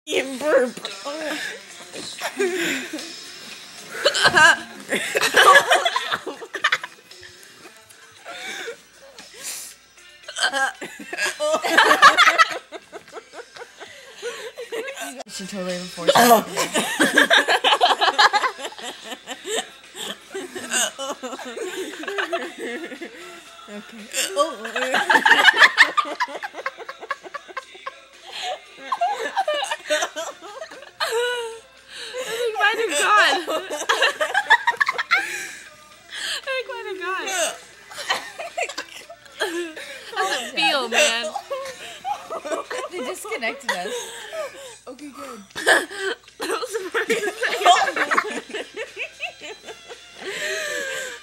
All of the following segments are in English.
Burp. She totally enforced it. Okay. I think mine are gone. I think mine are gone. How's it feel, man? They disconnected us. Okay, good. That was amazing.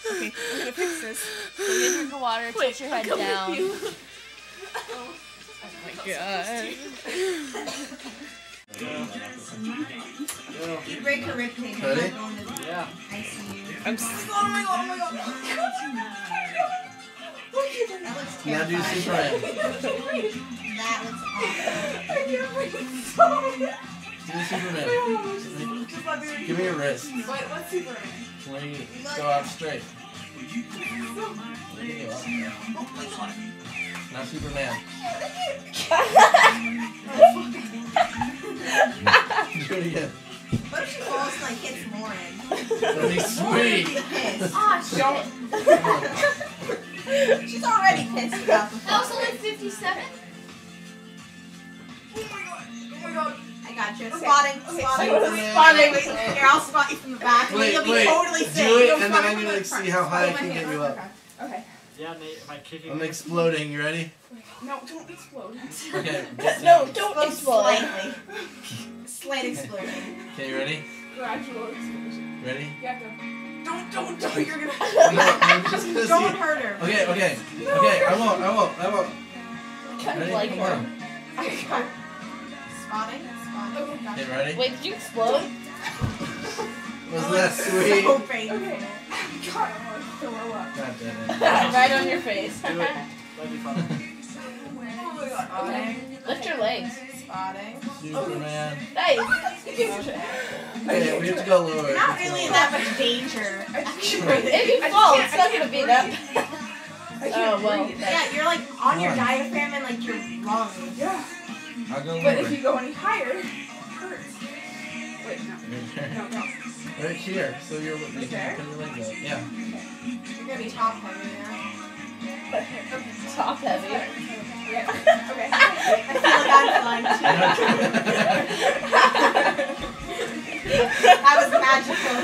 Okay, I'm gonna fix this. So you drink of water, tilt your head down. Oh my god. You break her rib cage. Ready? Yeah. I see you. I'm Oh my god, oh my god. That looks Now do terrifying. Superman. That looks awful. I can't breathe. So Do Superman. Give me your wrist. What's Superman? Let me go out straight. Now Superman. Do it again. What if she falls and like hits Lauren? That'd be sweet. Ah, shit. She's already pissed about the That was only 57. Oh my god. I got you. Okay. Spotting. Okay. Spotting. Here, I'll spot you from the back. Wait, You'll be wait. totally safe. Do it, You'll and then spot I'm from gonna the like front. see how high I My can hand. get you up. Okay. Yeah, Nate, am I kicking I'm you? exploding. You ready? No, don't explode. Okay. Get No, down. don't Explode explode. slightly. Slight explosion. Okay, you ready? Gradual explosion. Ready? You have to. Don't. You're gonna. No, I'm just gonna Don't see. hurt her. Okay. Okay, I won't. Kind of Ready? like Come her. on. I got. Spotting. Spotting. Okay. Okay, ready? Wait, did you explode? Was that sweet? So painful. Okay. God, I'm like throw up. God damn it. Right on your face. Do it. That'd be fun. Oh my god. Okay. Spotting. Lift your legs. Spotting. Superman. Nice. Okay, we have to go lower. Not really in that much danger. Actually. If you fall, it's not gonna be that. I can't Oh, well. breathe. Yeah, you're like on your Come on. diaphragm and like your lungs. Yeah. I'll go But if lower. you go any higher, it hurts. Wait, no. No. Right here. So you're there? put your legs up. Yeah. You're gonna be top heavy now. Top heavy. Yeah. Okay. I feel like I'm flying too. That was magical.